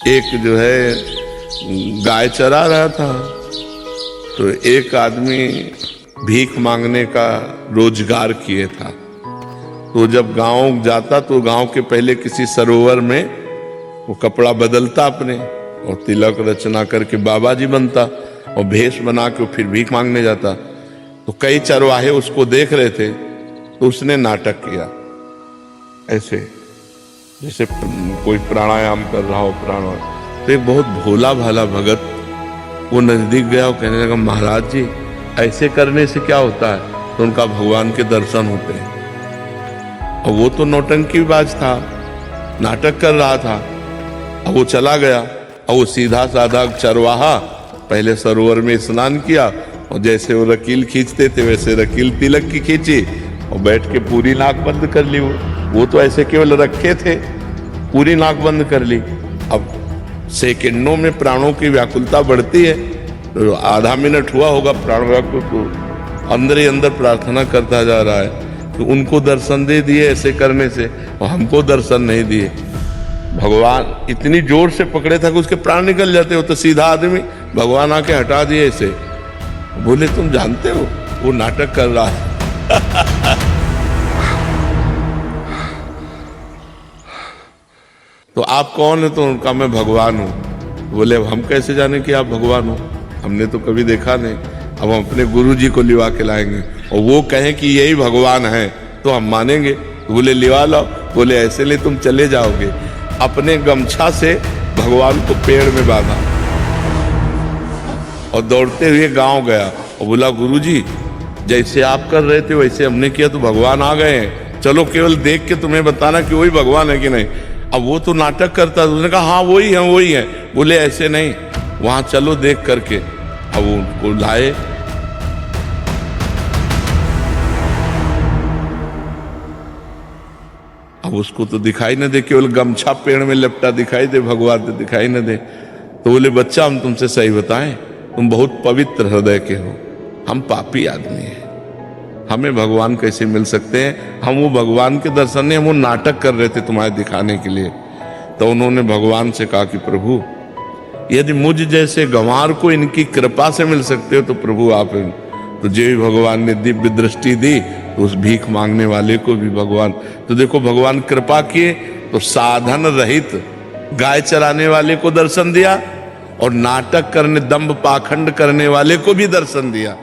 एक जो है गाय चरा रहा था, तो एक आदमी भीख मांगने का रोजगार किए था। तो जब गांव जाता तो गांव के पहले किसी सरोवर में वो कपड़ा बदलता अपने और तिलक रचना करके बाबा जी बनता और भेष बना के फिर भीख मांगने जाता। तो कई चरवाहे उसको देख रहे थे, तो उसने नाटक किया ऐसे जैसे कोई प्राणायाम कर रहा हो प्राणायाम। तो एक बहुत भोला भाला भगत वो नजदीक गया और कहने लगा, महाराज जी ऐसे करने से क्या होता है? तो उनका भगवान के दर्शन होते हैं। और वो तो नौटंकीबाज था, नाटक कर रहा था। अब वो चला गया और वो सीधा साधा चरवाहा पहले सरोवर में स्नान किया और जैसे वो रकील खींचते थे वैसे रकील तिलक की खींची और बैठ के पूरी नाक बंद कर ली। वो तो ऐसे केवल रखे थे, पूरी नाक बंद कर ली। अब सेकंडों में प्राणों की व्याकुलता बढ़ती है, तो आधा मिनट हुआ होगा प्राण व्याकुल को अंदर ही अंदर प्रार्थना करता जा रहा है कि उनको दर्शन दे दिए ऐसे करने से और हमको दर्शन नहीं दिए। भगवान इतनी जोर से पकड़े था कि उसके प्राण निकल जाते हो। तो सीधा आदमी भगवान आके हटा दिए ऐसे। बोले तुम जानते हो वो नाटक कर रहा है। तो आप कौन है? तो उनका मैं भगवान हूँ। बोले अब हम कैसे जाने कि आप भगवान हो? हमने तो कभी देखा नहीं। अब हम अपने गुरु जी को लिवा के लाएंगे और वो कहें कि यही भगवान है तो हम मानेंगे। बोले लिवा लाओ। बोले ऐसे ले तुम चले जाओगे। अपने गमछा से भगवान को पेड़ में बांधा और दौड़ते हुए गांव गया और बोला, गुरुजी जैसे आप कर रहे थे वैसे हमने किया तो भगवान आ गए हैं, चलो केवल देख के तुम्हें बताना कि वही भगवान है कि नहीं। अब वो तो नाटक करता था। उसने कहा हाँ वही है वही है। बोले ऐसे नहीं, वहां चलो देख करके। अब वो उनको लाए। अब उसको तो दिखाई न दे, केवल गमछा पेड़ में लपटा दिखाई दे, भगवान तो दिखाई न दे। तो बोले बच्चा हम तुमसे सही बताएं, तुम बहुत पवित्र हृदय के हो, हम पापी आदमी हैं, हमें भगवान कैसे मिल सकते हैं? हम वो भगवान के दर्शन नहीं, हम वो नाटक कर रहे थे तुम्हारे दिखाने के लिए। तो उन्होंने भगवान से कहा कि प्रभु यदि मुझ जैसे गंवार को इनकी कृपा से मिल सकते हो तो प्रभु आप। तो जो भी भगवान ने दिव्य दृष्टि दी तो उस भीख मांगने वाले को भी भगवान, तो देखो भगवान कृपा किए तो साधन रहित गाय चराने वाले को दर्शन दिया और नाटक करने दंभ पाखंड करने वाले को भी दर्शन दिया।